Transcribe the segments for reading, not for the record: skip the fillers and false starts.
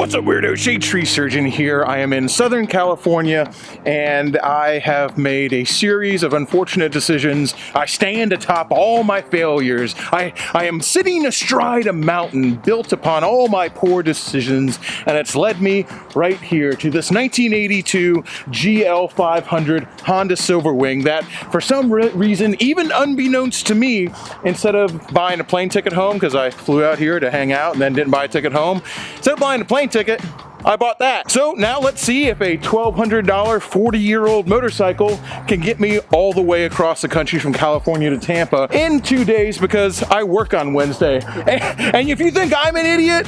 What's up, weirdo? Shade Tree Surgeon here. I am in Southern California, and I have made a series of unfortunate decisions. I stand atop all my failures. I am sitting astride a mountain built upon all my poor decisions, and it's led me right here to this 1982 GL500 Honda Silverwing that, for some reason, even unbeknownst to me, instead of buying a plane ticket home, because I flew out here to hang out and then didn't buy a ticket home, instead of buying a plane ticket, I bought that. So now let's see if a $1,200 40-year-old motorcycle can get me all the way across the country from California to Tampa in 2 days, because I work on Wednesday. And if you think I'm an idiot,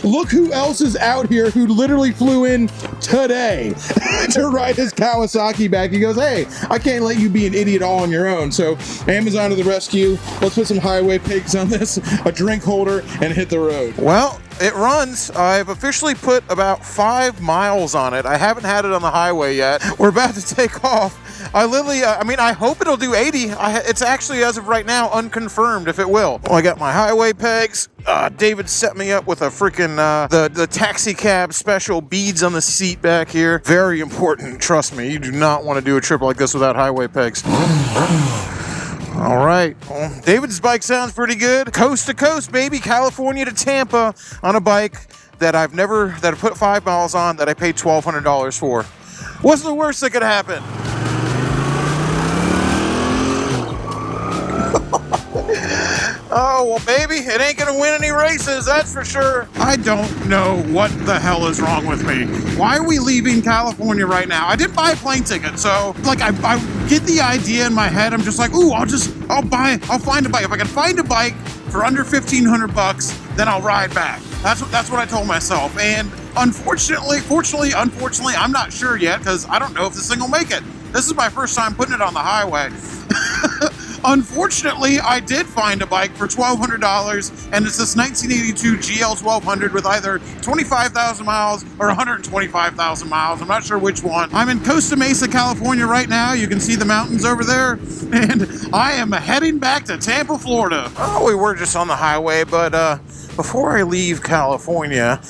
look who else is out here who literally flew in today to ride his Kawasaki back. He goes, hey, I can't let you be an idiot all on your own. So Amazon to the rescue. Let's put some highway pigs on this, a drink holder, and hit the road. Well, it runs. I've officially put about 5 miles on it. I haven't had it on the highway yet. We're about to take off. I hope it'll do 80. It's actually, as of right now, unconfirmed if it will. Well, I got my highway pegs. David set me up with a freaking, the taxi cab special beads on the seat back here. Very important. Trust me, you do not want to do a trip like this without highway pegs. All right, well, David's bike sounds pretty good. Coast to coast, baby. California to Tampa on a bike that I put 5 miles on, that I paid $1,200 for. What's the worst that could happen? Oh, well, baby, it ain't gonna win any races, that's for sure. I don't know what the hell is wrong with me. Why are we leaving California right now? I didn't buy a plane ticket, so I get the idea in my head. I'm just like, ooh, I'll find a bike. If I can find a bike for under $1,500, then I'll ride back. That's what I told myself. And unfortunately, I'm not sure yet, because I don't know if this thing will make it. This is my first time putting it on the highway. Unfortunately, I did find a bike for $1,200, and it's this 1982 GL1200 with either 25,000 miles or 125,000 miles. I'm not sure which one. I'm in Costa Mesa, California right now. You can see the mountains over there, and I am heading back to Tampa, Florida. Oh, we were just on the highway, but before I leave California,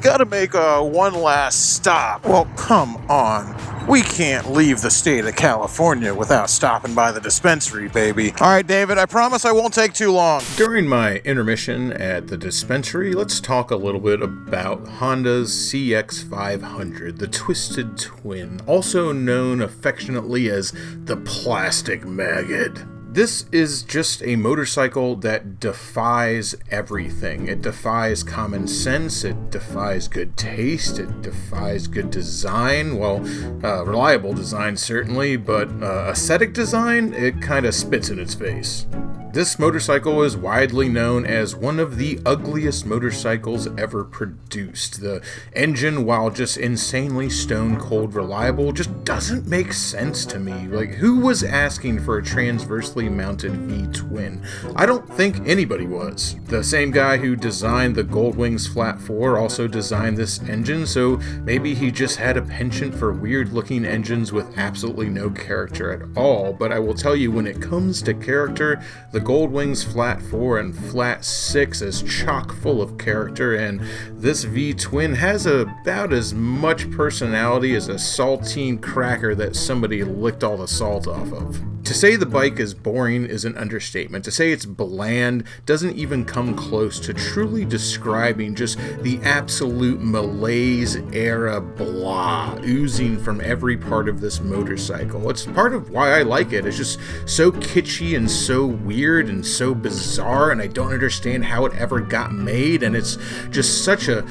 gotta make one last stop. Well, come on. We can't leave the state of California without stopping by the dispensary, baby. All right, David, I promise I won't take too long. During my intermission at the dispensary, let's talk a little bit about Honda's CX500, the Twisted Twin, also known affectionately as the Plastic Maggot. This is just a motorcycle that defies everything. It defies common sense, it defies good taste, it defies good design. Well, reliable design certainly, but aesthetic design, it kind of spits in its face. This motorcycle is widely known as one of the ugliest motorcycles ever produced. The engine, while just insanely stone cold reliable, just doesn't make sense to me. Like, who was asking for a transversely mounted V-twin? I don't think anybody was. The same guy who designed the Goldwings Flat 4 also designed this engine, so maybe he just had a penchant for weird-looking engines with absolutely no character at all. But I will tell you, when it comes to character, the Goldwings Flat 4 and Flat 6 is chock full of character, and this V-twin has about as much personality as a saltine cracker that somebody licked all the salt off of. To say the bike is boring is an understatement. To say it's bland doesn't even come close to truly describing just the absolute malaise era blah oozing from every part of this motorcycle. It's part of why I like it. It's just so kitschy and so weird and so bizarre, and I don't understand how it ever got made, and it's just such a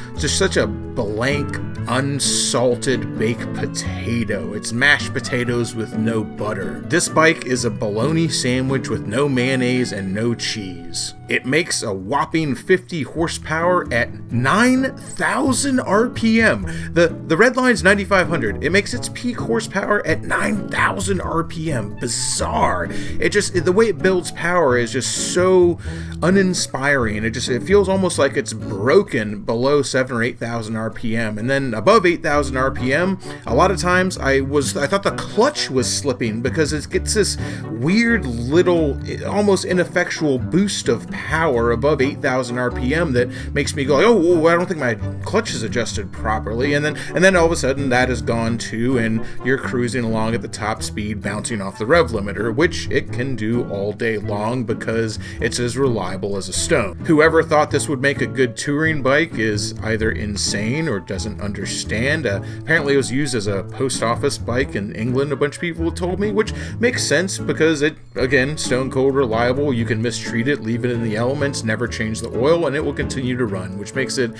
blank, unsalted baked potato. It's mashed potatoes with no butter. This bike is a bologna sandwich with no mayonnaise and no cheese. It makes a whopping 50 horsepower at 9,000 RPM. The red line's 9,500. It makes its peak horsepower at 9,000 RPM. Bizarre. The way it builds power is just so uninspiring. It feels almost like it's broken below 7,000 or 8,000 RPM. And then above 8,000 RPM, a lot of times I thought the clutch was slipping because it gets this weird little, almost ineffectual boost of power power above 8,000 RPM that makes me go, oh, I don't think my clutch is adjusted properly. And then all of a sudden that is gone too, and you're cruising along at the top speed, bouncing off the rev limiter, which it can do all day long because it's as reliable as a stone. Whoever thought this would make a good touring bike is either insane or doesn't understand. Apparently it was used as a post office bike in England, a bunch of people told me, which makes sense because it, again, stone cold reliable. You can mistreat it, leave it in the elements, never change the oil, and it will continue to run, which makes it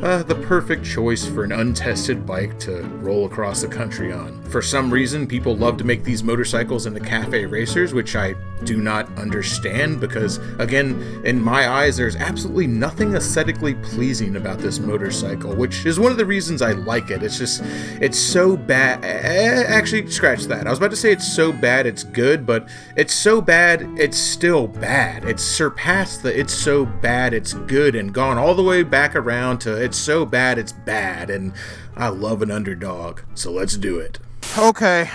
the perfect choice for an untested bike to roll across the country on. For some reason, people love to make these motorcycles into cafe racers, which I do not understand because, again, in my eyes, there's absolutely nothing aesthetically pleasing about this motorcycle, which is one of the reasons I like it. It's so bad. Actually, scratch that. I was about to say it's so bad it's good, but it's so bad it's still bad. It's surpassed the it's so bad it's good and gone all the way back around to it's so bad it's bad, and I love an underdog, so let's do it. Okay,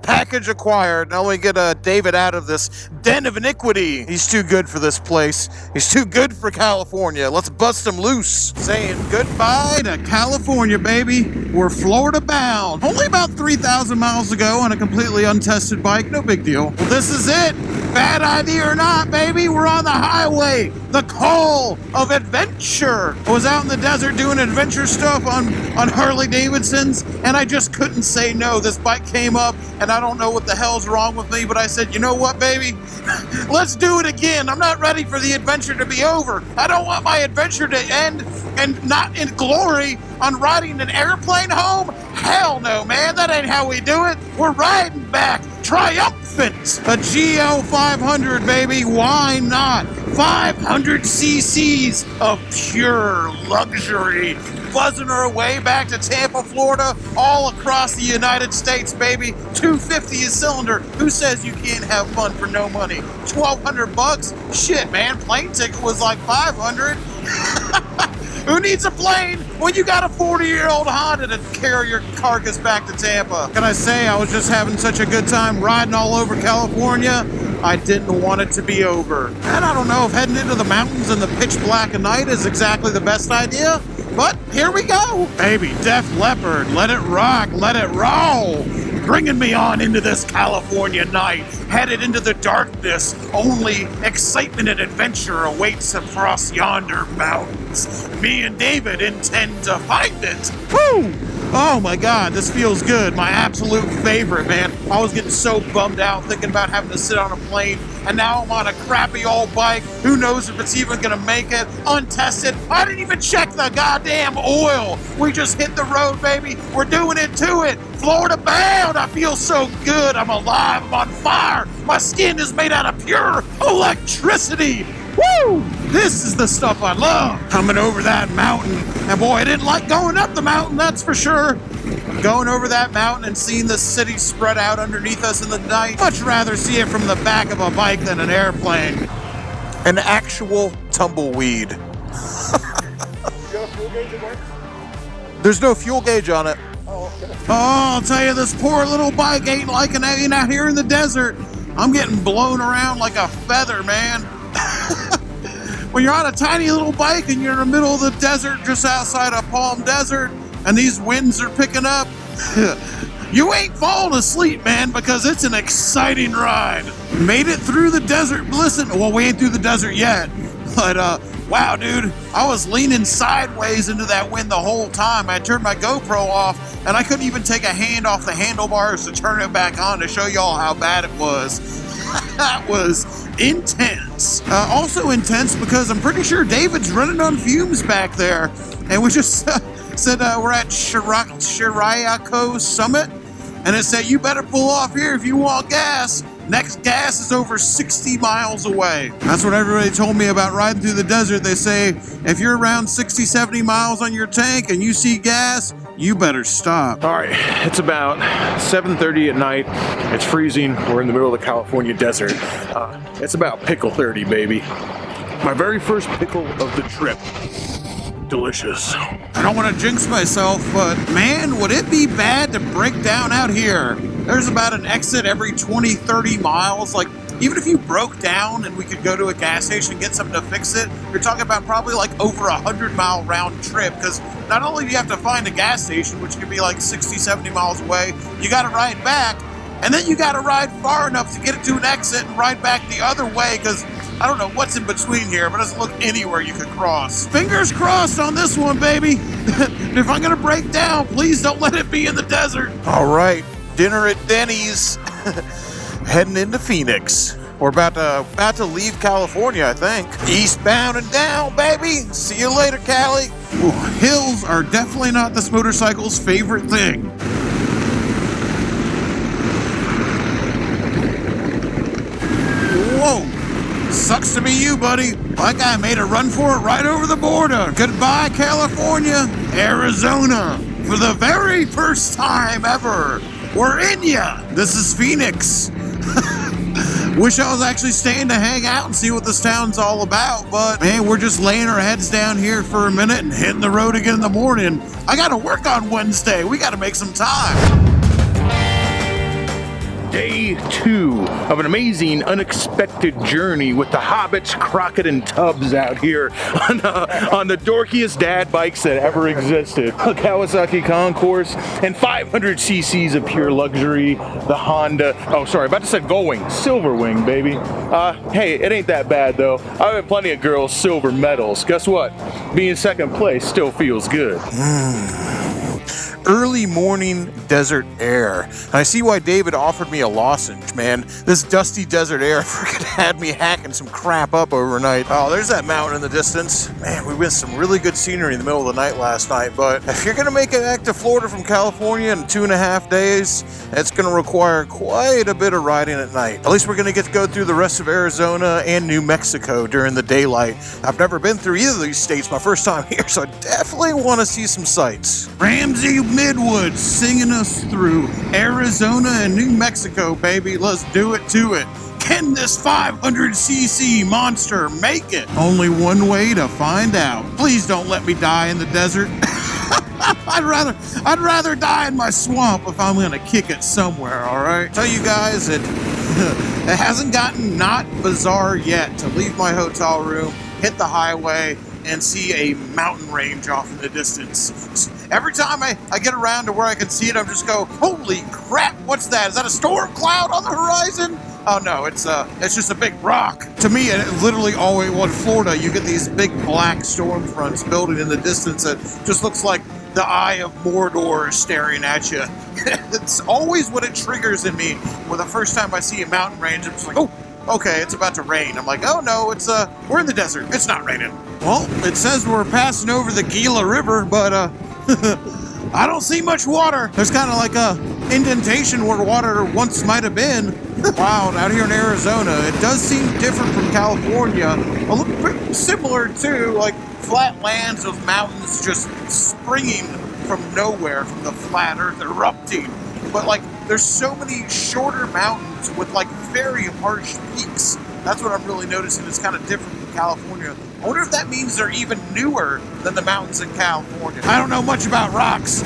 package acquired. Now we get David out of this den of iniquity. He's too good for this place. He's too good for California. Let's bust him loose. Saying goodbye to California, baby. We're Florida bound. Only about 3,000 miles ago on a completely untested bike. No big deal. Well, this is it. Bad idea or not, baby. We're on the highway. The call of adventure. I was out in the desert doing adventure stuff on Harley Davidsons, and I just couldn't say no. This bike came up, and I don't know what the hell's wrong with me, but I said, you know what, baby? Let's do it again. I'm not ready for the adventure to be over. I don't want my adventure to end and not in glory on riding an airplane home. Hell no, man. That ain't how we do it. We're riding back triumphant. A GL 500, baby. Why not? 500 cc's of pure luxury. Buzzing our way back to Tampa, Florida, all across the United States, baby. $250 a cylinder. Who says you can't have fun for no money? $1,200? Shit, man. Plane ticket was like $500. Who needs a plane when you got a 40-year-old Honda to carry your carcass back to Tampa? Can I say I was just having such a good time riding all over California? I didn't want it to be over. And I don't know if heading into the mountains in the pitch black of night is exactly the best idea, but here we go. Baby, Def Leppard, let it rock, let it roll. Bringing me on into this California night, headed into the darkness. Only excitement and adventure awaits across yonder mountains. Me and David intend to find it. Woo! Oh my God, this feels good. My absolute favorite, man. I was getting so bummed out thinking about having to sit on a plane, and now I'm on a crappy old bike. Who knows if it's even gonna make it? Untested. I didn't even check the goddamn oil. We just hit the road, baby. We're doing it to it. Florida bound. I feel so good. I'm alive. I'm on fire. My skin is made out of pure electricity. Woo! This is the stuff I love. Coming over that mountain. And boy, I didn't like going up the mountain, that's for sure. Going over that mountain and seeing the city spread out underneath us in the night. Much rather see it from the back of a bike than an airplane. An actual tumbleweed. There's no fuel gauge on it. Oh, I'll tell you, this poor little bike ain't liking it out here in the desert. I'm getting blown around like a feather, man. When you're on a tiny little bike and you're in the middle of the desert just outside of Palm Desert and these winds are picking up, you ain't falling asleep, man, because it's an exciting ride. Made it through the desert. Listen, well, we ain't through the desert yet, but wow, dude, I was leaning sideways into that wind the whole time. I turned my GoPro off and I couldn't even take a hand off the handlebars to turn it back on to show y'all how bad it was. That was intense. Also intense because I'm pretty sure David's running on fumes back there. And we just said we're at Shirayako Summit. And it said, you better pull off here if you want gas. Next gas is over 60 miles away. That's what everybody told me about riding through the desert. They say, if you're around 60, 70 miles on your tank and you see gas, you better stop. All right, it's about 7:30 at night. It's freezing. We're in the middle of the California desert. It's about pickle 30, baby. My very first pickle of the trip. Delicious. I don't want to jinx myself, but man, would it be bad to break down out here? There's about an exit every 20, 30 miles. Like, even if you broke down and we could go to a gas station and get something to fix it, you're talking about probably like over 100-mile round trip, because not only do you have to find a gas station, which can be like 60, 70 miles away, you got to ride back, and then you got to ride far enough to get it to an exit and ride back the other way, because I don't know what's in between here, but it doesn't look anywhere you could cross. Fingers crossed on this one, baby. If I'm going to break down, please don't let it be in the desert. All right, dinner at Denny's. Heading into Phoenix. We're about to leave California, I think. Eastbound and down, baby. See you later, Cali. Ooh, hills are definitely not this motorcycle's favorite thing. Whoa. Sucks to be you, buddy. That guy made a run for it right over the border. Goodbye, California. Arizona. For the very first time ever. We're in ya. This is Phoenix. Wish I was actually staying to hang out and see what this town's all about, but man, we're just laying our heads down here for a minute and hitting the road again in the morning. I gotta work on Wednesday. We gotta make some time. Day 2 of an amazing, unexpected journey with the Hobbits, Crockett, and Tubbs out here on the dorkiest dad bikes that ever existed. A Kawasaki Concourse and 500 cc's of pure luxury. The Honda, about to say Gullwing, Silverwing, baby. Hey, it ain't that bad though. I've had plenty of girls' silver medals. Guess what? Being second place still feels good. Early morning desert air. And I see why David offered me a lozenge, man. This dusty desert air freaking had me hacking some crap up overnight. Oh, there's that mountain in the distance. Man, we missed some really good scenery in the middle of the night last night, but if you're gonna make it back to Florida from California in 2.5 days, it's gonna require quite a bit of riding at night. At least we're gonna get to go through the rest of Arizona and New Mexico during the daylight. I've never been through either of these states, my first time here, so I definitely want to see some sights. Ramsey Midwood singing us through Arizona and New Mexico, baby. Let's do it to it. Can this 500cc monster make it? Only one way to find out. Please don't let me die in the desert. I'd rather die in my swamp if I'm gonna kick it somewhere, all right? Tell you guys that it hasn't gotten not bizarre yet to leave my hotel room, hit the highway, and see a mountain range off in the distance. Every time I get around to where I can see it, I'm just go, holy crap, what's that? Is that a storm cloud on the horizon? Oh no, it's just a big rock. To me, it literally always, in Florida, you get these big black storm fronts building in the distance that just looks like the eye of Mordor is staring at you. It's always what it triggers in me. When the first time I see a mountain range, I'm just like, oh, okay, it's about to rain. I'm like, oh no, we're in the desert. It's not raining. Well, it says we're passing over the Gila River, but I don't see much water. There's kind of like a indentation where water once might have been. Wow, out here in Arizona, it does seem different from California. A little bit similar to like flat lands with mountains just springing from nowhere, from the flat earth erupting. But like, there's so many shorter mountains with like very harsh peaks. That's what I'm really noticing. It's kind of different from California. I wonder if that means they're even newer than the mountains in California. I don't know much about rocks.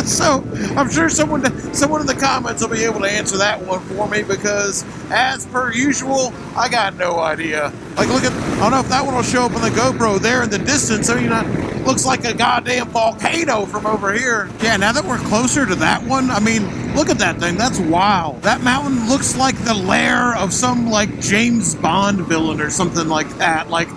So I'm sure someone in the comments will be able to answer that one for me, because as per usual, I got no idea. Like, look at, I don't know if that one will show up on the GoPro there in the distance. I mean, it looks like a goddamn volcano from over here. Yeah, now that we're closer to that one, I mean, look at that thing. That's wild. That mountain looks like the lair of some like James Bond villain or something like that. Like,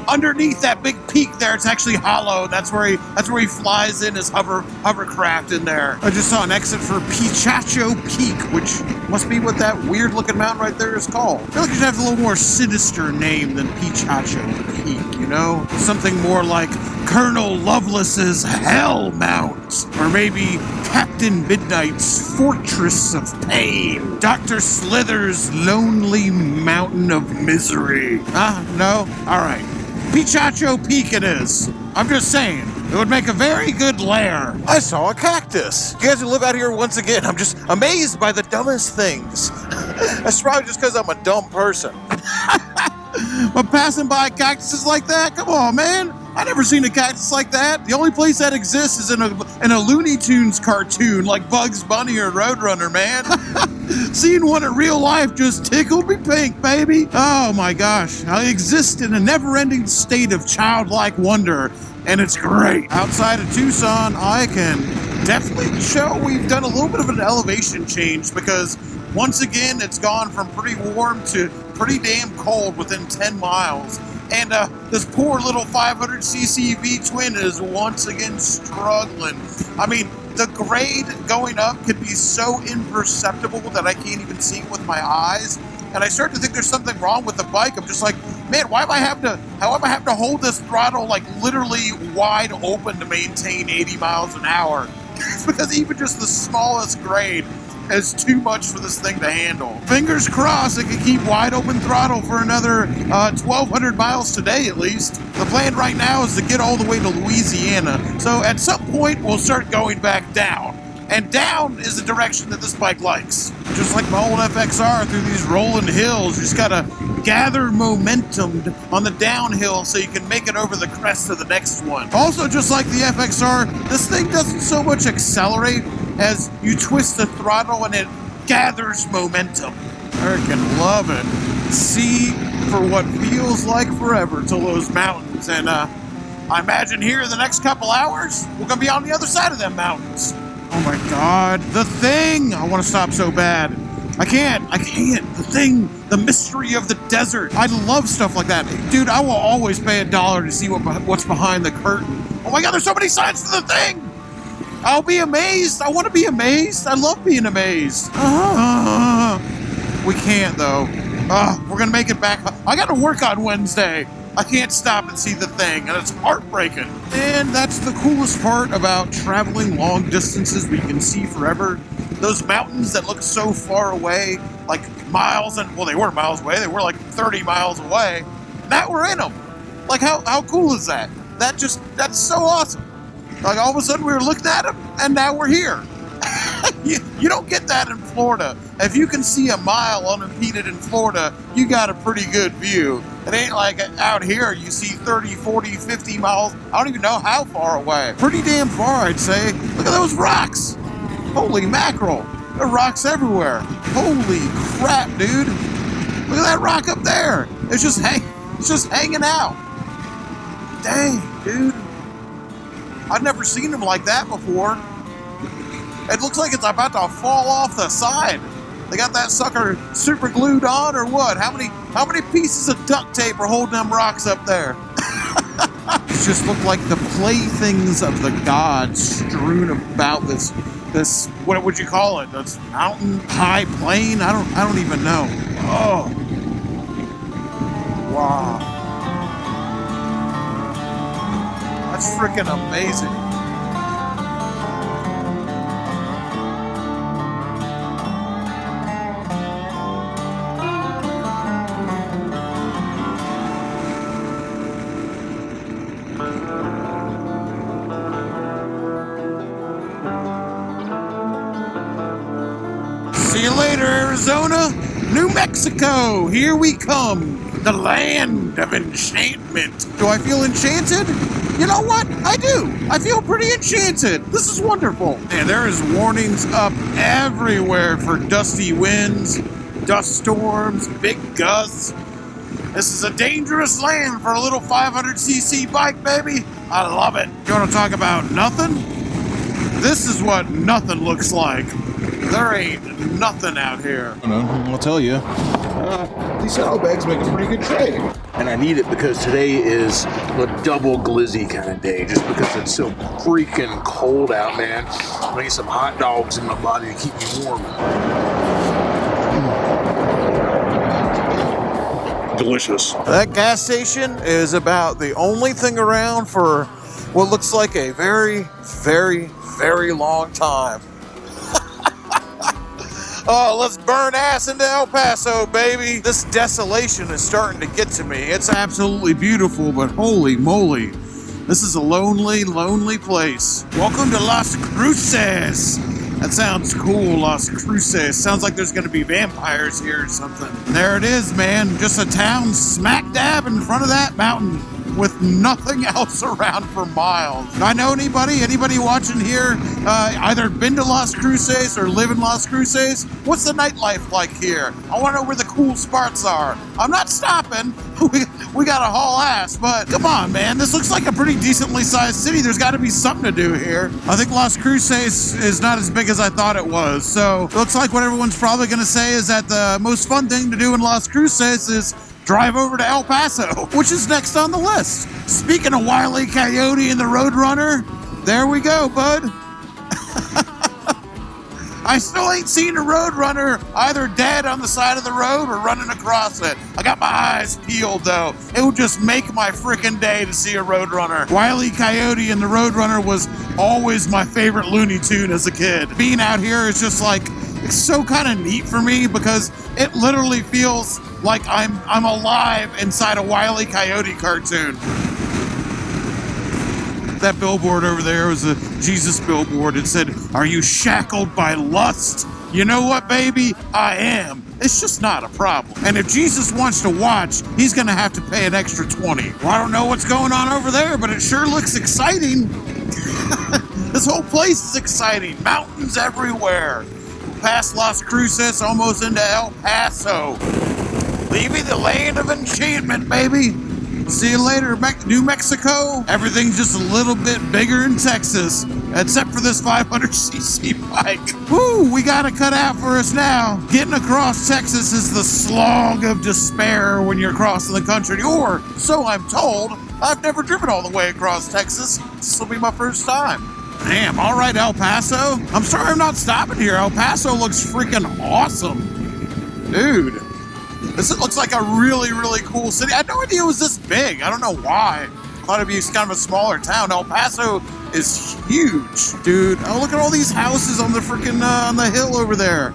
underneath that big peak there, it's actually hollow. That's where he flies in his hovercraft in there. I just saw an exit for Pichacho Peak, which must be what that weird looking mountain right there is called. I feel like you should have a little more sinister name than Pichacho Peak, you know? Something more like Colonel Lovelace's Hell Mount, or maybe Captain Midnight's Fortress of Pain, Dr. Slither's Lonely Mountain of Misery. No? All right. Pichacho Peak it is. I'm just saying, it would make a very good lair. I saw a cactus. You guys who live out here, once again, I'm just amazed by the dumbest things. That's probably just because I'm a dumb person. But passing by cactuses like that, come on, man. I never seen a cactus like that. The only place that exists is in a Looney Tunes cartoon like Bugs Bunny or Roadrunner, man. Seeing one in real life just tickled me pink, baby. Oh my gosh. I exist in a never-ending state of childlike wonder, and it's great. Outside of Tucson, I can definitely show we've done a little bit of an elevation change because once again, it's gone from pretty warm to pretty damn cold within 10 miles. And this poor little 500cc V-twin is once again struggling. I mean, the grade going up could be so imperceptible that I can't even see it with my eyes. And I start to think there's something wrong with the bike. I'm just like, man, how am I having to hold this throttle like literally wide open to maintain 80 miles an hour? It's because even just the smallest grade is too much for this thing to handle. Fingers crossed it can keep wide open throttle for another 1,200 miles today at least. The plan right now is to get all the way to Louisiana. So at some point we'll start going back down. And down is the direction that this bike likes. Just like my old FXR through these rolling hills, you just gotta gather momentum on the downhill so you can make it over the crest of the next one. Also, just like the FXR, this thing doesn't so much accelerate as you twist the throttle and it gathers momentum. I freaking love it. See for what feels like forever till those mountains. And I imagine here in the next couple hours, we're gonna be on the other side of them mountains. Oh my God, the thing! I want to stop so bad. I can't. The thing, the mystery of the desert. I love stuff like that. Dude, I will always pay $1 to see what's behind the curtain. Oh my God, there's so many sides to the thing! I'll be amazed. I want to be amazed. I love being amazed. We can't though. We're going to make it back. I got to work on Wednesday. I can't stop and see the thing, and it's heartbreaking. And that's the coolest part about traveling long distances where you can see forever. Those mountains that look so far away, like miles, and well, they weren't miles away, they were like 30 miles away. Now we're in them. Like, how cool is that? That's so awesome. Like, all of a sudden we were looking at them, and now we're here. You don't get that in Florida. If you can see a mile unimpeded in Florida, you got a pretty good view. It ain't like out here you see 30, 40, 50 miles. I don't even know how far away. Pretty damn far, I'd say. Look at those rocks. Holy mackerel. There are rocks everywhere. Holy crap, dude. Look at that rock up there. It's just hanging out. Dang, dude. I've never seen them like that before. It looks like it's about to fall off the side. They got that sucker super glued on or what? How many pieces of duct tape are holding them rocks up there? It just looked like the playthings of the gods strewn about this what would you call it? This mountain high plain? I don't even know. Oh. Wow. That's freaking amazing. See you later, Arizona. New Mexico, here we come. The land of enchantment. Do I feel enchanted? You know what? I do. I feel pretty enchanted. This is wonderful. And there is warnings up everywhere for dusty winds, dust storms, big gusts. This is a dangerous land for a little 500cc bike, baby. I love it. You want to talk about nothing? This is what nothing looks like. There ain't nothing out here. I'll tell you. These saddlebags make a pretty good trade. And I need it because today is a double glizzy kind of day, just because it's so freaking cold out, man. I need some hot dogs in my body to keep me warm. Delicious. That gas station is about the only thing around for what looks like a very, very, very long time. Oh, let's burn ass into El Paso, baby. This desolation is starting to get to me. It's absolutely beautiful, but holy moly. This is a lonely, lonely place. Welcome to Las Cruces. That sounds cool, Las Cruces. Sounds like there's gonna be vampires here or something. There it is, man. Just a town smack dab in front of that mountain. with nothing else around for miles. I know anybody watching here either been to Las Cruces or live in Las Cruces? What's the nightlife like here? I want to know where the cool spots are. I'm not stopping. We got to haul ass, but come on, man. This looks like a pretty decently sized city. There's got to be something to do here. I think Las Cruces is not as big as I thought it was. So it looks like what everyone's probably going to say is that the most fun thing to do in Las Cruces is drive over to El Paso, which is next on the list. Speaking of Wile E. Coyote and the Roadrunner, there we go, bud. I still ain't seen a Roadrunner either dead on the side of the road or running across it. I got my eyes peeled, though. It would just make my freaking day to see a Roadrunner. Wile E. Coyote and the Roadrunner was always my favorite Looney Tune as a kid. Being out here is just like, it's so kind of neat for me because it literally feels like I'm alive inside a Wile E. Coyote cartoon. That billboard over there was a Jesus billboard. It said, "Are you shackled by lust?" You know what, baby? I am. It's just not a problem. And if Jesus wants to watch, he's going to have to pay an extra 20. Well, I don't know what's going on over there, but it sure looks exciting. This whole place is exciting. Mountains everywhere. Past Las Cruces, almost into El Paso. Leaving the land of enchantment, baby. See you later, New Mexico. Everything's just a little bit bigger in Texas, except for this 500cc bike. Woo, we got it cut out for us now. Getting across Texas is the slog of despair when you're crossing the country, or so I'm told. I've never driven all the way across Texas. This will be my first time. Damn, all right, El Paso. I'm sorry I'm not stopping here. El Paso looks freaking awesome. Dude. This looks like a really, really cool city. I had no idea it was this big. I don't know why. I thought it'd be kind of a smaller town. El Paso is huge, dude. Oh, look at all these houses on the freaking on the hill over there.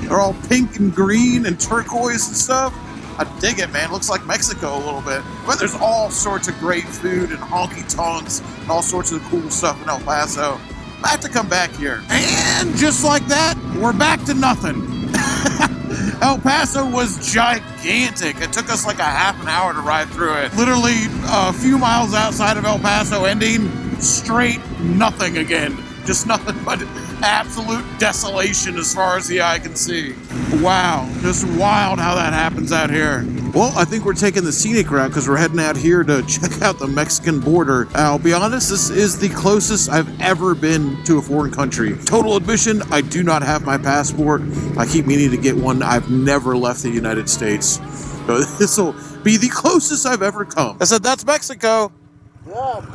They're all pink and green and turquoise and stuff. I dig it, man. Looks like Mexico a little bit. But there's all sorts of great food and honky tonks and all sorts of cool stuff in El Paso. I have to come back here. And just like that, we're back to nothing. El Paso was gigantic. It took us like a half an hour to ride through it. Literally a few miles outside of El Paso, ending straight nothing again. Just nothing but absolute desolation as far as the eye can see. Wow, just wild how that happens out here. Well, I think we're taking the scenic route because we're heading out here to check out the Mexican border. I'll be honest, this is the closest I've ever been to a foreign country. Total admission, I do not have my passport. I keep meaning to get one. I've never left the United States. So this will be the closest I've ever come. I said, that's Mexico. Yeah,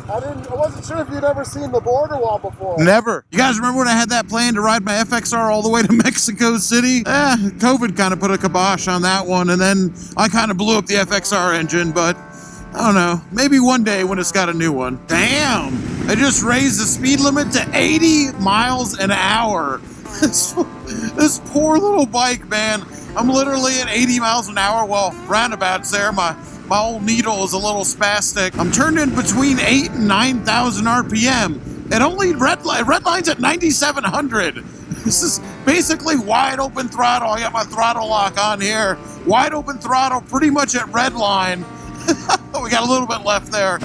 I wasn't sure if you'd ever seen the border wall before. Never. You guys remember when I had that plan to ride my FXR all the way to Mexico City? COVID kind of put a kibosh on that one, and then I kind of blew up the FXR engine, but I don't know. Maybe one day when it's got a new one. Damn! They just raised the speed limit to 80 miles an hour. This poor little bike, man. I'm literally at 80 miles an hour. Well, roundabouts there. My old needle is a little spastic. I'm turned in between 8,000 and 9,000 RPM. It only redlines at 9,700. This is basically wide open throttle. I got my throttle lock on here. Wide open throttle, pretty much at redline. We got a little bit left there.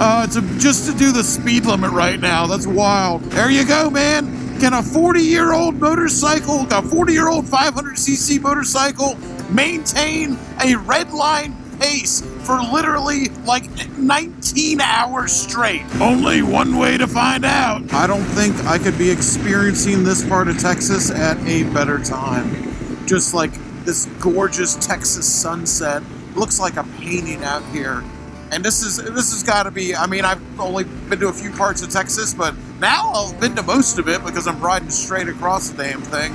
Just to do the speed limit right now. That's wild. There you go, man. Can a 40-year-old motorcycle, a 40-year-old 500cc motorcycle maintain a redline pace for literally like 19 hours straight? Only one way to find out. I don't think I could be experiencing this part of Texas at a better time. Just like this gorgeous Texas sunset. It looks like a painting out here. And this has got to be, I mean, I've only been to a few parts of Texas, but now I've been to most of it because I'm riding straight across the damn thing.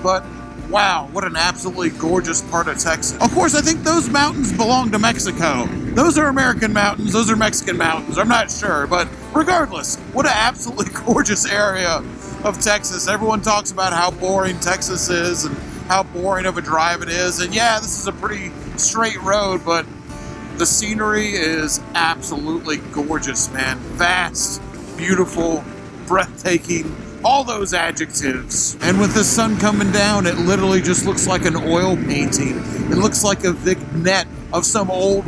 But wow, what an absolutely gorgeous part of Texas. Of course, I think those mountains belong to Mexico. Those are American mountains, those are Mexican mountains, I'm not sure. But regardless, what an absolutely gorgeous area of Texas. Everyone talks about how boring Texas is and how boring of a drive it is. And yeah, this is a pretty straight road, but the scenery is absolutely gorgeous, man. Vast, beautiful, breathtaking, all those adjectives. And with the sun coming down, it literally just looks like an oil painting. It looks like a vignette of some old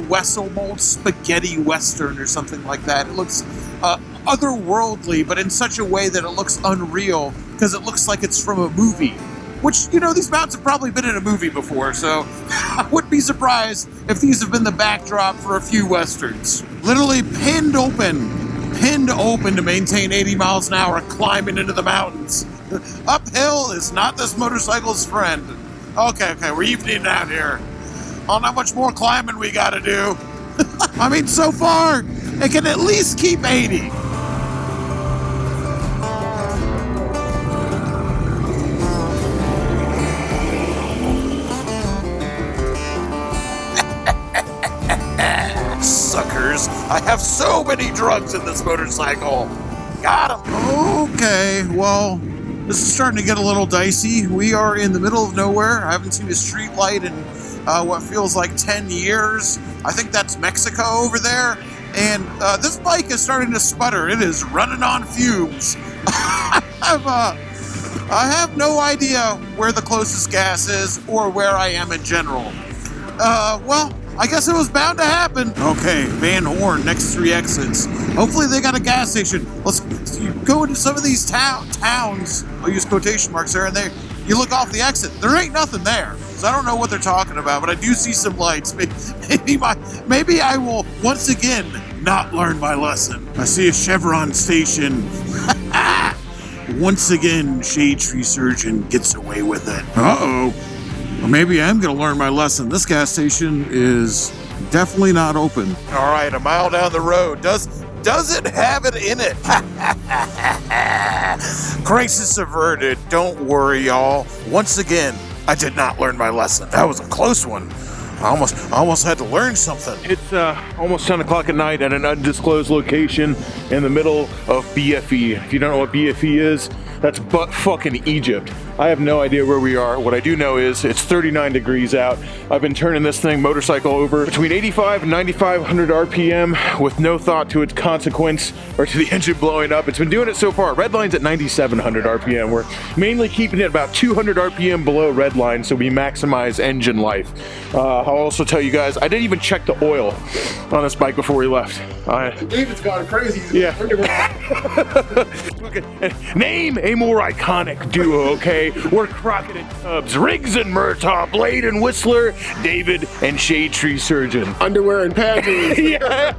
spaghetti western or something like that. It looks otherworldly, but in such a way that it looks unreal because it looks like it's from a movie. Which, these mountains have probably been in a movie before, so I wouldn't be surprised if these have been the backdrop for a few westerns. Literally pinned open to maintain 80 miles an hour climbing into the mountains. Uphill is not this motorcycle's friend. Okay, we're evening out here. I don't know how much more climbing we gotta do. I mean, so far, it can at least keep 80. Suckers, I have so many drugs in this motorcycle. Got him. Okay, well, this is starting to get a little dicey. We are in the middle of nowhere. I haven't seen a street light in what feels like 10 years. I think that's Mexico over there. And this bike is starting to sputter. It is running on fumes. I have no idea where the closest gas is or where I am in general. Well, I guess it was bound to happen. Okay, Van Horn, next 3 exits. Hopefully they got a gas station. Let's go into some of these towns. I'll use quotation marks there, and you look off the exit. There ain't nothing there. So I don't know what they're talking about, but I do see some lights. Maybe I will once again not learn my lesson. I see a Chevron station. Once again, Shade Tree Surgeon gets away with it. Uh-oh. Or maybe I am going to learn my lesson. This gas station is definitely not open. All right, a mile down the road. Does it have it in it? Crisis averted. Don't worry, y'all. Once again, I did not learn my lesson. That was a close one. I almost had to learn something. It's almost 10 o'clock at night at an undisclosed location in the middle of BFE. If you don't know what BFE is, that's butt fucking Egypt. I have no idea where we are. What I do know is it's 39 degrees out. I've been turning this motorcycle over between 85 and 9,500 RPM with no thought to its consequence or to the engine blowing up. It's been doing it so far. Redline's at 9,700 RPM. We're mainly keeping it about 200 RPM below redline so we maximize engine life. I'll also tell you guys, I didn't even check the oil on this bike before we left. David's gone crazy. Yeah. Name a more iconic duo, okay? We're Crockett and Tubbs, Riggs and Murtaugh, Blade and Whistler, David and Shade Tree Surgeon. Underwear and panties. Yeah.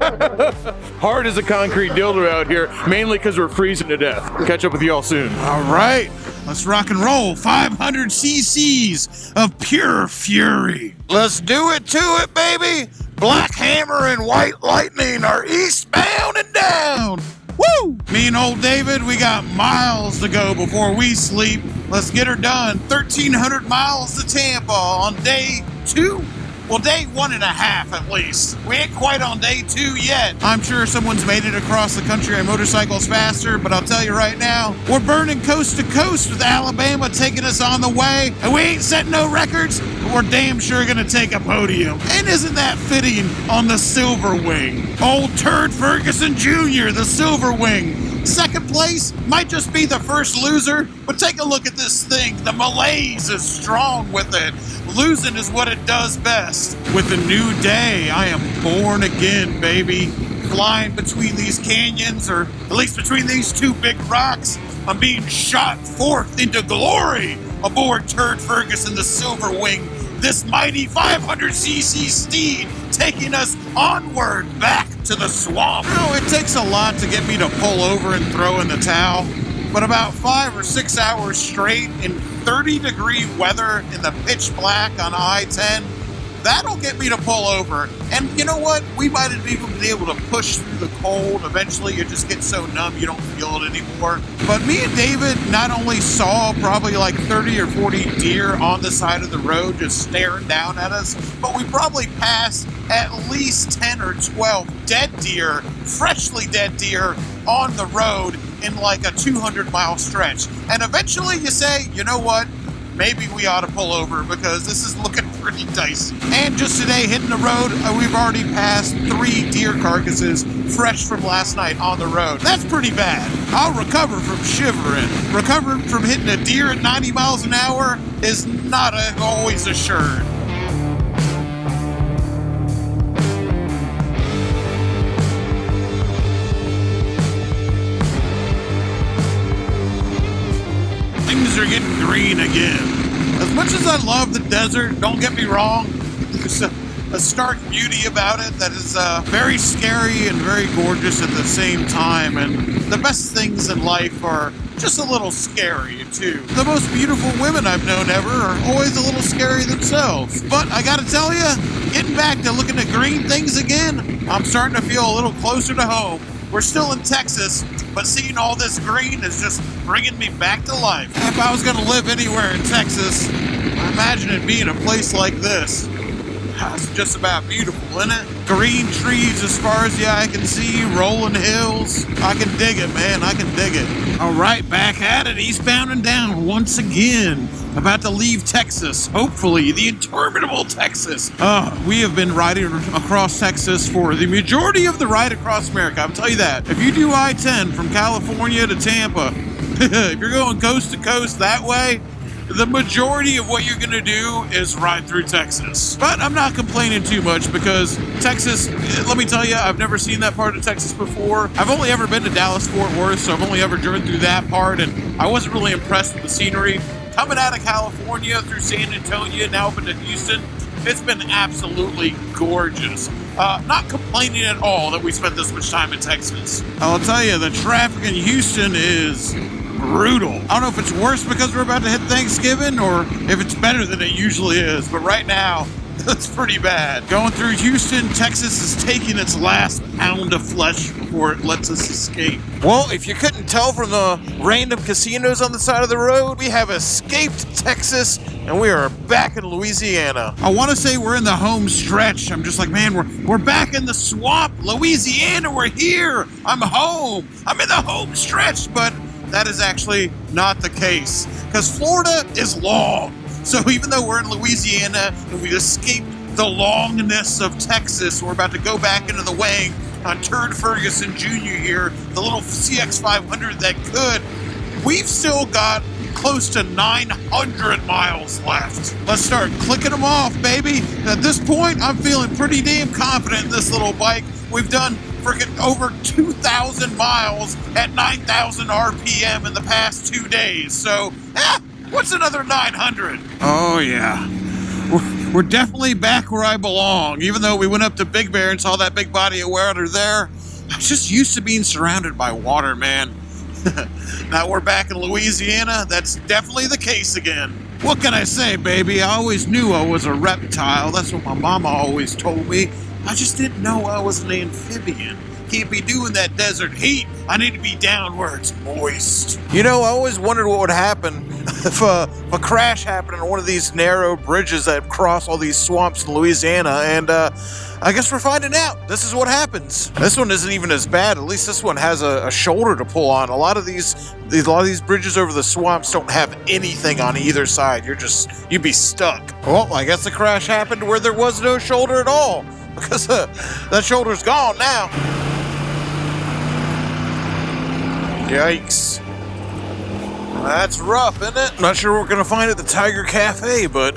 Hard as a concrete dildo out here, mainly because we're freezing to death. Catch up with y'all soon. All right, let's rock and roll. 500 cc's of pure fury. Let's do it to it, baby. Black Hammer and White Lightning are eastbound and down. Woo! Me and old David, we got miles to go before we sleep. Let's get her done. 1,300 miles to Tampa on day 2. Well, day 1.5 at least. We ain't quite on day 2 yet. I'm sure someone's made it across the country on motorcycles faster, but I'll tell you right now, we're burning coast to coast with Alabama taking us on the way, and we ain't setting no records, but we're damn sure gonna take a podium. And isn't that fitting on the Silver Wing? Old Turd Ferguson Jr., the Silver Wing. Second place might just be the first loser, but take a look at this thing. The malaise is strong with it. Losing is what it does best. With a new day, I am born again, baby. Flying between these canyons, or at least between these 2 big rocks, I'm being shot forth into glory aboard Turd Ferguson, the Silver Wing. This mighty 500cc steed taking us onward back to the swamp. It takes a lot to get me to pull over and throw in the towel, but about 5 or 6 hours straight in 30-degree weather in the pitch black on I-10, that'll get me to pull over. And you know what? We might have even been able to push through the cold. Eventually, you just get so numb you don't feel it anymore. But me and David not only saw probably like 30 or 40 deer on the side of the road just staring down at us, but we probably passed at least 10 or 12 dead deer, freshly dead deer, on the road in like a 200-mile stretch. And eventually you say, you know what? Maybe we ought to pull over because this is looking pretty dicey. And just today, hitting the road, we've already passed 3 deer carcasses fresh from last night on the road. That's pretty bad. I'll recover from shivering. Recovering from hitting a deer at 90 miles an hour is not always assured. green again. As much as I love the desert, don't get me wrong, there's a stark beauty about it that is very scary and very gorgeous at the same time. And the best things in life are just a little scary, too. The most beautiful women I've known ever are always a little scary themselves. But I gotta tell you, getting back to looking at green things again, I'm starting to feel a little closer to home. We're still in Texas, but seeing all this green is just bringing me back to life. If I was going to live anywhere in Texas, I imagine it being a place like this. It's just about beautiful, isn't it? Green trees as far as the eye can see, rolling hills. I can dig it, man. I can dig it. All right, back at it, eastbound and down once again. About to leave Texas, hopefully, the interminable Texas. We have been riding across Texas for the majority of the ride across America. I'll tell you that. If you do I-10 from California to Tampa, if you're going coast to coast that way, the majority of what you're going to do is ride through Texas. But I'm not complaining too much because Texas, let me tell you, I've never seen that part of Texas before. I've only ever been to Dallas-Fort Worth, so I've only ever driven through that part, and I wasn't really impressed with the scenery. Coming out of California through San Antonio, now up into Houston, it's been absolutely gorgeous. Not complaining at all that we spent this much time in Texas. I'll tell you, the traffic in Houston is brutal. I don't know if it's worse because we're about to hit Thanksgiving or if it's better than it usually is, but right now, that's pretty bad. Going through Houston, Texas is taking its last pound of flesh before it lets us escape. Well, if you couldn't tell from the random casinos on the side of the road, we have escaped Texas and we are back in Louisiana. I want to say we're in the home stretch. I'm just like, man, we're back in the swamp. Louisiana, we're here. I'm home. I'm in the home stretch, but that is actually not the case because Florida is long. So even though we're in Louisiana and we've escaped the longness of Texas, we're about to go back into the wang on Turd Ferguson Jr. here, the little CX500 that could. We've still got close to 900 miles left. Let's start clicking them off, baby. At this point, I'm feeling pretty damn confident in this little bike. We've done freaking over 2,000 miles at 9,000 RPM in the past 2 days. So, what's another 900? Oh, yeah. We're definitely back where I belong. Even though we went up to Big Bear and saw that big body of water there, I'm just used to being surrounded by water, man. Now we're back in Louisiana. That's definitely the case again. What can I say, baby? I always knew I was a reptile. That's what my mama always told me. I just didn't know I was an amphibian. Can't be doing that desert heat. I need to be down where it's moist. You know, I always wondered what would happen if a crash happened on one of these narrow bridges that cross all these swamps in Louisiana, and I guess we're finding out. This is what happens. This one isn't even as bad. At least this one has a shoulder to pull on. A lot of these bridges over the swamps don't have anything on either side. You'd be stuck. Well, I guess the crash happened where there was no shoulder at all, because that shoulder's gone now. Yikes. That's rough, isn't it? Not sure what we're gonna find at the Tiger Cafe, but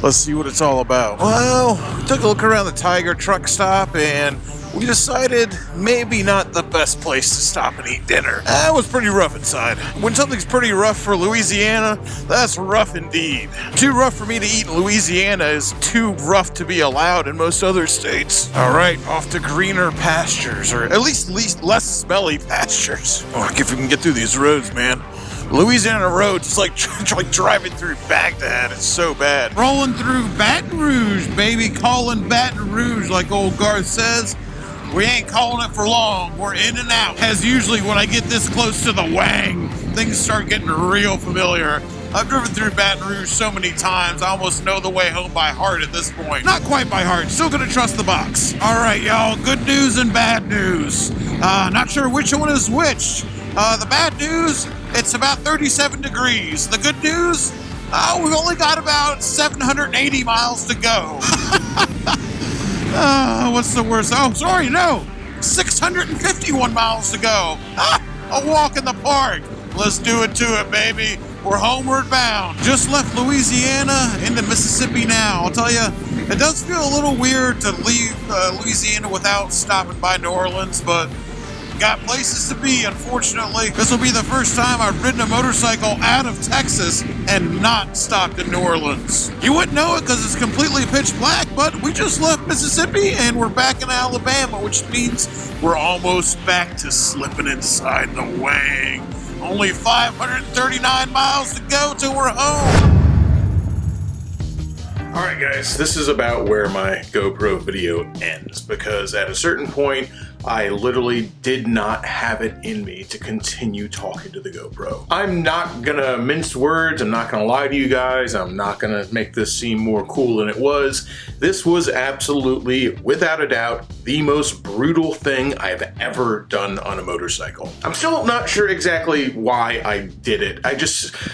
let's see what it's all about. Well, we took a look around the Tiger truck stop and we decided maybe not the best place to stop and eat dinner. It was pretty rough inside. When something's pretty rough for Louisiana, that's rough indeed. Too rough for me to eat in Louisiana is too rough to be allowed in most other states. All right, off to greener pastures, or at least less smelly pastures. Oh, if we can get through these roads, man. Louisiana roads, it's like driving through Baghdad. It's so bad. Rolling through Baton Rouge, baby. Calling Baton Rouge, like old Garth says. We ain't calling it for long. We're in and out. As usually when I get this close to the wang, things start getting real familiar. I've driven through Baton Rouge so many times, I almost know the way home by heart at this point. Not quite by heart, still gonna trust the box. All right, y'all, good news and bad news. Not sure which one is which. The bad news, it's about 37 degrees. The good news, we've only got about 780 miles to go. What's the worst? Oh, sorry, no. 651 miles to go. A walk in the park. Let's do it to it, baby. We're homeward bound. Just left Louisiana into Mississippi now. I'll tell you, it does feel a little weird to leave Louisiana without stopping by New Orleans, but got places to be, unfortunately. This will be the first time I've ridden a motorcycle out of Texas and not stopped in New Orleans. You wouldn't know it because it's completely pitch black, but we just left Mississippi and we're back in Alabama, which means we're almost back to slipping inside the wing. Only 539 miles to go till we're home. Alright guys, this is about where my GoPro video ends, because at a certain point, I literally did not have it in me to continue talking to the GoPro. I'm not gonna mince words, I'm not gonna lie to you guys, I'm not gonna make this seem more cool than it was. This was absolutely, without a doubt, the most brutal thing I've ever done on a motorcycle. I'm still not sure exactly why I did it.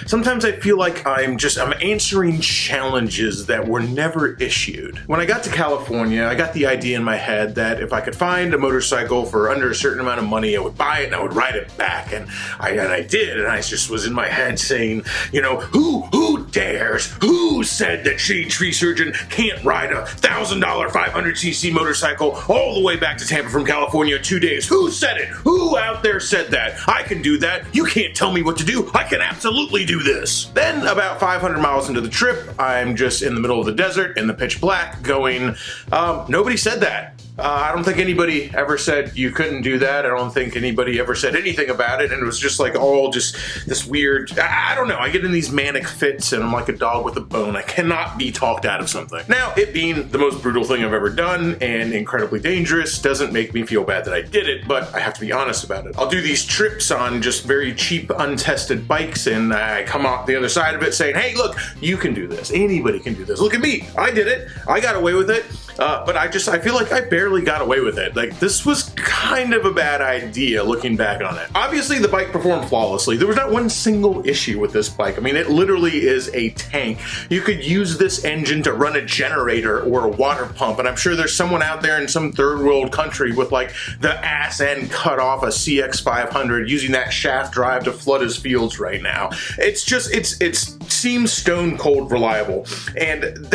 Sometimes I feel like I'm answering challenges that were never issued. When I got to California, I got the idea in my head that if I could find a motorcycle for under a certain amount of money, I would buy it and I would ride it back. And I did, and I just was in my head saying, you know, who dares? Who said that Shade Tree Surgeon can't ride a $1,000 500cc motorcycle all the way back to Tampa from California in 2 days? Who said it? Who out there said that? I can do that. You can't tell me what to do. I can absolutely do this. Then about 500 miles into the trip, I'm just in the middle of the desert in the pitch black going, nobody said that. I don't think anybody ever said you couldn't do that. I don't think anybody ever said anything about it. And it was just like all just this weird, I don't know. I get in these manic fits and I'm like a dog with a bone. I cannot be talked out of something. Now, it being the most brutal thing I've ever done and incredibly dangerous doesn't make me feel bad that I did it, but I have to be honest about it. I'll do these trips on just very cheap, untested bikes and I come out the other side of it saying, hey, look, you can do this. Anybody can do this. Look at me. I did it. I got away with it. But I feel like I barely got away with it. Like, this was kind of a bad idea looking back on it. Obviously, the bike performed flawlessly. There was not one single issue with this bike. I mean, it literally is a tank. You could use this engine to run a generator or a water pump, and I'm sure there's someone out there in some third world country with like the ass end cut off a CX500 using that shaft drive to flood his fields right now. It seems stone cold reliable. And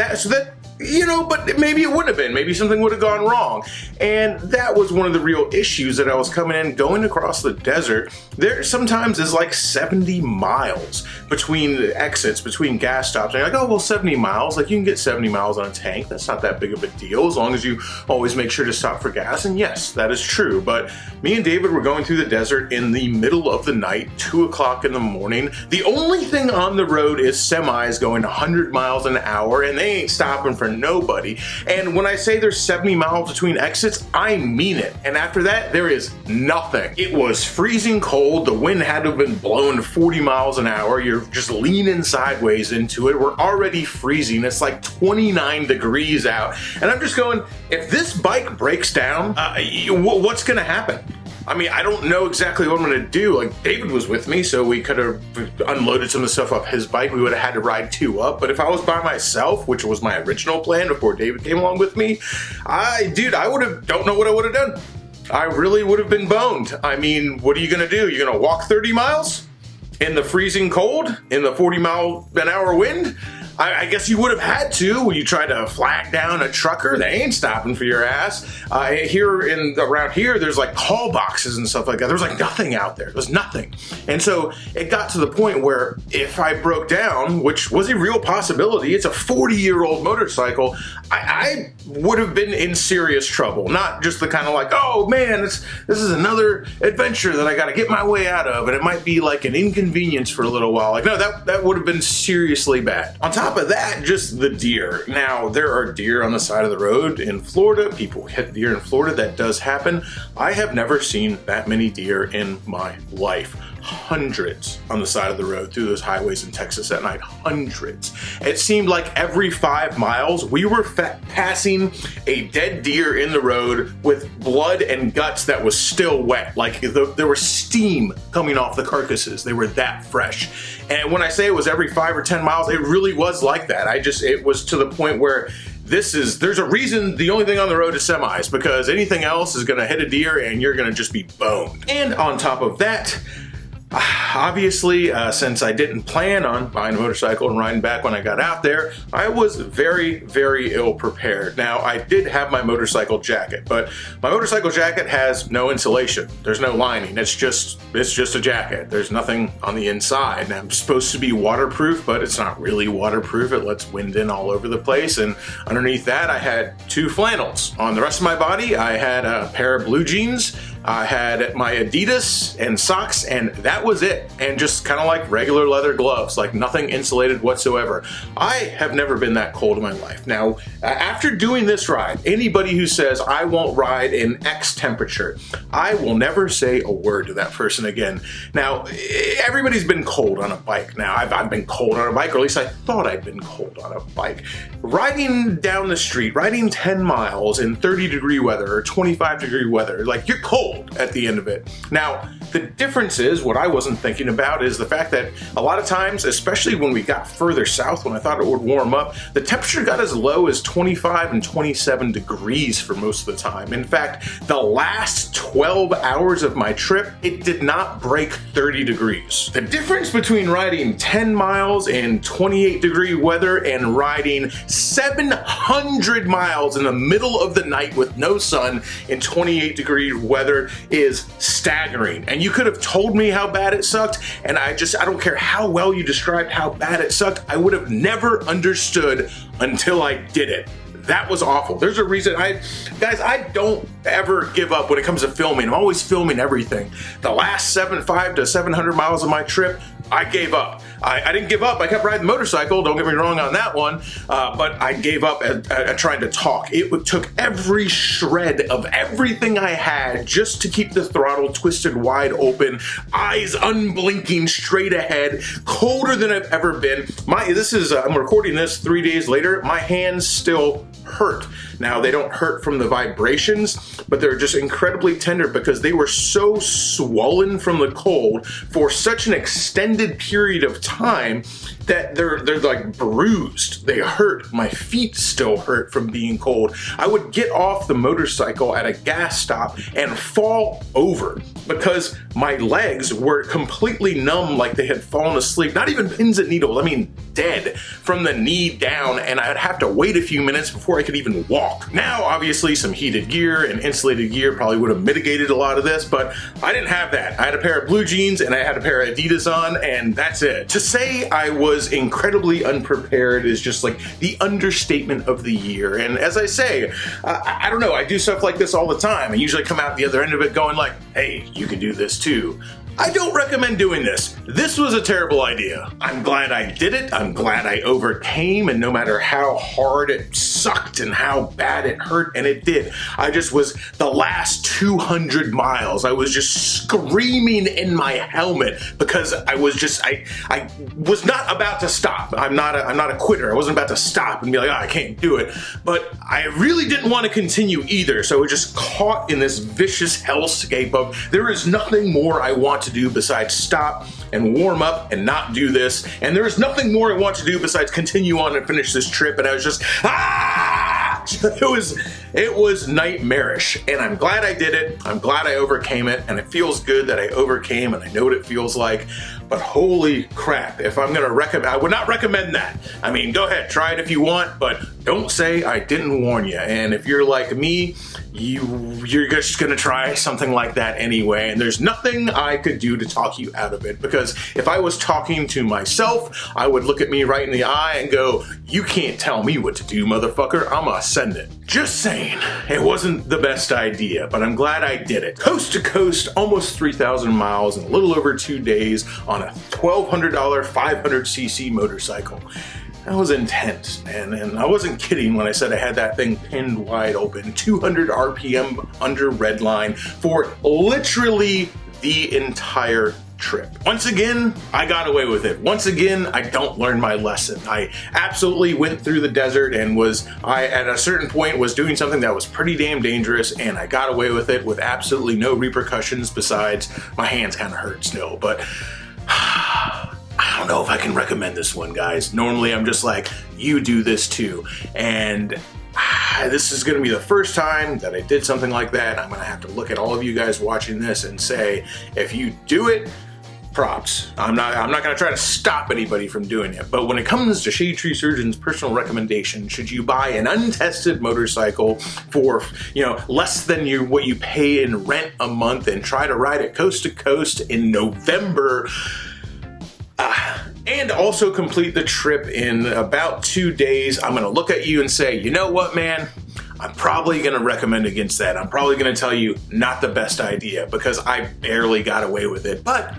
you know, but maybe it wouldn't have been. Maybe something would have gone wrong. And that was one of the real issues that I was coming in, going across the desert. There sometimes is like 70 miles between the exits, between gas stops. And you're like, oh, well, 70 miles. Like, you can get 70 miles on a tank. That's not that big of a deal as long as you always make sure to stop for gas. And yes, that is true. But me and David were going through the desert in the middle of the night, 2 o'clock in the morning. The only thing on the road is semis going 100 miles an hour, and they ain't stopping for nobody. And when I say there's 70 miles between exits, I mean it. And after that, there is nothing. It was freezing cold. The wind had to have been blowing 40 miles an hour. You're just leaning sideways into it. We're already freezing. It's like 29 degrees out. And I'm just going, if this bike breaks down, what's going to happen? I mean, I don't know exactly what I'm going to do. Like, David was with me, so we could have unloaded some of the stuff off his bike. We would have had to ride 2 up. But if I was by myself, which was my original plan before David came along with me, don't know what I would have done. I really would have been boned. I mean, what are you going to do? You're going to walk 30 miles in the freezing cold, in the 40-mile-an-hour wind? I guess you would have had to when you tried to flag down a trucker. They ain't stopping for your ass. Around here, there's like call boxes and stuff like that. There's like nothing out there. There's nothing. And so it got to the point where if I broke down, which was a real possibility, it's a 40-year-old motorcycle, I would have been in serious trouble. Not just the kind of like, oh man, this is another adventure that I got to get my way out of, and it might be like an inconvenience for a little while. Like, no, that would have been seriously bad. On top of that, just the deer. Now, there are deer on the side of the road in Florida. People hit deer in Florida. That does happen. I have never seen that many deer in my life. Hundreds on the side of the road through those highways in Texas at night. Hundreds. It seemed like every 5 miles we were passing a dead deer in the road with blood and guts that was still wet. Like there was steam coming off the carcasses. They were that fresh. And when I say it was every 5 or 10 miles, it really was like that. It was to the point where there's a reason the only thing on the road is semis, because anything else is going to hit a deer and you're going to just be boned. And on top of that, Obviously, since I didn't plan on buying a motorcycle and riding back when I got out there, I was very, very ill prepared. Now, I did have my motorcycle jacket, but my motorcycle jacket has no insulation. There's no lining. It's just a jacket. There's nothing on the inside. Now, I'm supposed to be waterproof, but it's not really waterproof. It lets wind in all over the place. And underneath that, I had 2 flannels. On the rest of my body, I had a pair of blue jeans. I had my Adidas and socks, and that was it. And just kind of like regular leather gloves, like nothing insulated whatsoever. I have never been that cold in my life. Now, after doing this ride, anybody who says I won't ride in X temperature, I will never say a word to that person again. Now, everybody's been cold on a bike. Now, I've been cold on a bike, or at least I thought I'd been cold on a bike. Riding down the street, riding 10 miles in 30-degree weather or 25-degree weather, like you're cold at the end of it. Now, the difference is, what I wasn't thinking about is the fact that a lot of times, especially when we got further south, when I thought it would warm up, the temperature got as low as 25 and 27 degrees for most of the time. In fact, the last 12 hours of my trip, it did not break 30 degrees. The difference between riding 10 miles in 28-degree weather and riding 700 miles in the middle of the night with no sun in 28-degree weather is staggering. And you could have told me how bad it sucked, and I don't care how well you described how bad it sucked, I would have never understood until I did it. That was awful. There's a reason guys, I don't ever give up when it comes to filming. I'm always filming everything. The last 500 to 700 miles of my trip, I gave up. I didn't give up. I kept riding the motorcycle. Don't get me wrong on that one. But I gave up at trying to talk. It took every shred of everything I had just to keep the throttle twisted wide open, eyes unblinking straight ahead, colder than I've ever been. I'm recording this 3 days later. My hands still hurt. Now, they don't hurt from the vibrations, but they're just incredibly tender because they were so swollen from the cold for such an extended period of time that they're like bruised. They hurt. My feet still hurt from being cold. I would get off the motorcycle at a gas stop and fall over because my legs were completely numb, like they had fallen asleep. Not even pins and needles, I mean dead from the knee down, and I'd have to wait a few minutes before I could even walk. Now, obviously, some heated gear and insulated gear probably would have mitigated a lot of this, but I didn't have that. I had a pair of blue jeans and I had a pair of Adidas on, and that's it. To say I was incredibly unprepared is just like the understatement of the year. And as I say, I don't know, I do stuff like this all the time. I usually come out the other end of it going like, hey, you can do this too. I don't recommend doing this. This was a terrible idea. I'm glad I did it. I'm glad I overcame, and no matter how hard it sucked and how bad it hurt, and it did, I just was the last 200 miles. I was just screaming in my helmet because I was not about to stop. I'm not a quitter. I wasn't about to stop and be like, oh, I can't do it. But I really didn't want to continue either. So I was just caught in this vicious hellscape of there is nothing more I want to do besides stop and warm up and not do this, and there is nothing more I want to do besides continue on and finish this trip. And I was just it was nightmarish, and I'm glad I did it. I'm glad I overcame it, and it feels good that I overcame, and I know what it feels like. But holy crap, if I'm gonna recommend, I would not recommend that. I mean, go ahead, try it if you want, but don't say I didn't warn you. And if you're like me, you're just gonna try something like that anyway, and there's nothing I could do to talk you out of it, because if I was talking to myself, I would look at me right in the eye and go, you can't tell me what to do, motherfucker, I'm gonna send it. Just saying, it wasn't the best idea, but I'm glad I did it. Coast to coast, almost 3,000 miles in a little over 2 days on a $1,200 500cc motorcycle. That was intense, man, and I wasn't kidding when I said I had that thing pinned wide open, 200 RPM under red line for literally the entire trip. Once again, I got away with it. Once again, I don't learn my lesson. I absolutely went through the desert and at a certain point was doing something that was pretty damn dangerous, and I got away with it with absolutely no repercussions besides my hands kind of hurt still, but I don't know if I can recommend this one, guys. Normally I'm just like, you do this too. And this is going to be the first time that I did something like that. I'm going to have to look at all of you guys watching this and say, if you do it, props. I'm not going to try to stop anybody from doing it. But when it comes to Shade Tree Surgeon's personal recommendation, should you buy an untested motorcycle for, less than what you pay in rent a month and try to ride it coast to coast in November, and also complete the trip in about 2 days, I'm going to look at you and say, you know what, man? I'm probably going to recommend against that. I'm probably going to tell you not the best idea because I barely got away with it, but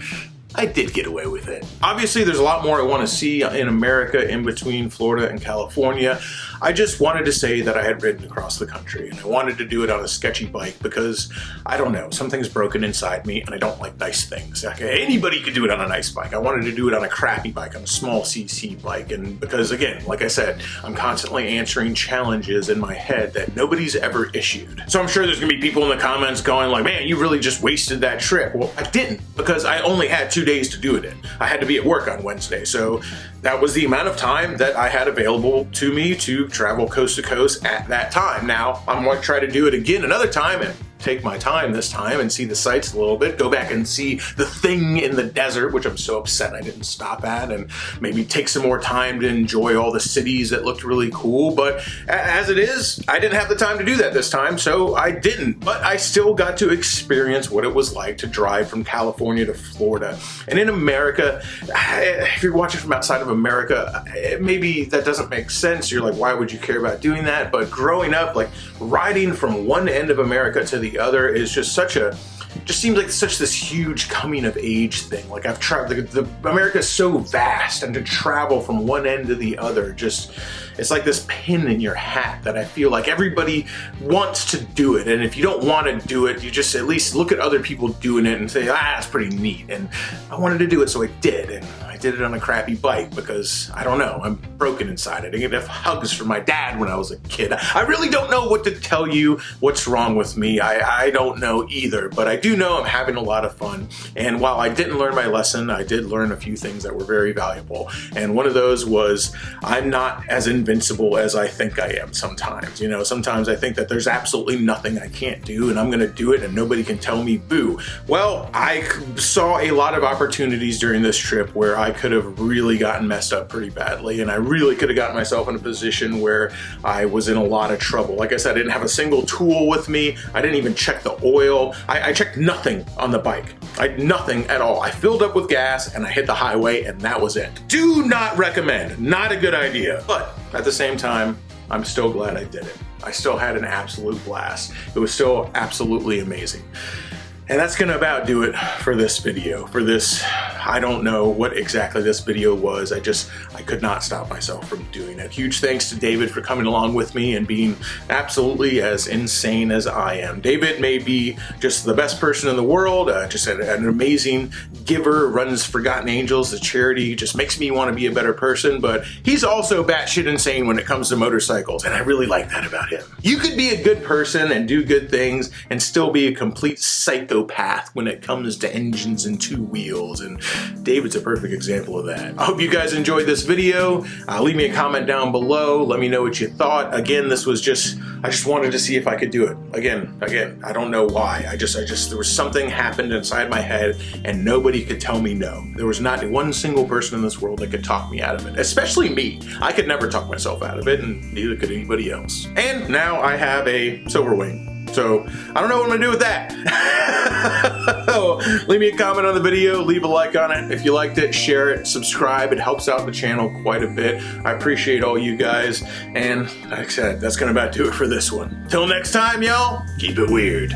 I did get away with it. Obviously, there's a lot more I want to see in America in between Florida and California. I just wanted to say that I had ridden across the country, and I wanted to do it on a sketchy bike because, I don't know, something's broken inside me and I don't like nice things. Like, anybody could do it on a nice bike. I wanted to do it on a crappy bike, on a small CC bike, and because, again, like I said, I'm constantly answering challenges in my head that nobody's ever issued. So I'm sure there's gonna be people in the comments going like, man, you really just wasted that trip. Well, I didn't, because I only had 2 days to do it in. I had to be at work on Wednesday, so that was the amount of time that I had available to me to travel coast to coast at that time. Now, I'm going to try to do it again another time and take my time this time and see the sights a little bit, go back and see the thing in the desert, which I'm so upset I didn't stop at, and maybe take some more time to enjoy all the cities that looked really cool. But as it is, I didn't have the time to do that this time, so I didn't. But I still got to experience what it was like to drive from California to Florida. And in America, if you're watching from outside of America, maybe that doesn't make sense. You're like, why would you care about doing that? But growing up, like riding from one end of America to the other is just seems like such this huge coming of age thing. Like I've tried, America is so vast, and to travel from one end to the other, it's like this pin in your hat that I feel like everybody wants to do it. And if you don't want to do it, you just at least look at other people doing it and say, that's pretty neat. And I wanted to do it, so I did. And I did it on a crappy bike because, I don't know, I'm broken inside. I didn't get enough hugs from my dad when I was a kid. I really don't know what to tell you what's wrong with me. I don't know either, but I do know I'm having a lot of fun. And while I didn't learn my lesson, I did learn a few things that were very valuable. And one of those was I'm not as invincible as I think I am sometimes. Sometimes I think that there's absolutely nothing I can't do, and I'm going to do it and nobody can tell me boo. Well, I saw a lot of opportunities during this trip where I could have really gotten messed up pretty badly, and I really could have gotten myself in a position where I was in a lot of trouble. Like I said, I didn't have a single tool with me. I didn't even check the oil. I checked nothing on the bike. Nothing at all. I filled up with gas and I hit the highway, and that was it. Do not recommend. Not a good idea. But at the same time, I'm still glad I did it. I still had an absolute blast. It was still absolutely amazing. And that's gonna about do it for this video. I don't know what exactly this video was. I could not stop myself from doing it. Huge thanks to David for coming along with me and being absolutely as insane as I am. David may be just the best person in the world, just an amazing giver, runs Forgotten Angels, the charity, just makes me want to be a better person, but he's also batshit insane when it comes to motorcycles, and I really like that about him. You could be a good person and do good things and still be a complete psychopath when it comes to engines and two wheels, and David's a perfect example of that. I hope you guys enjoyed this video. Leave me a comment down below. Let me know what you thought. Again, I just wanted to see if I could do it. Again, I don't know why. There was something happened inside my head and nobody could tell me no. There was not one single person in this world that could talk me out of it, especially me. I could never talk myself out of it, and neither could anybody else. And now I have a silver wing. So I don't know what I'm gonna do with that. Leave me a comment on the video, leave a like on it. If you liked it, share it, subscribe. It helps out the channel quite a bit. I appreciate all you guys. And like I said, that's gonna about do it for this one. Till next time, y'all, keep it weird.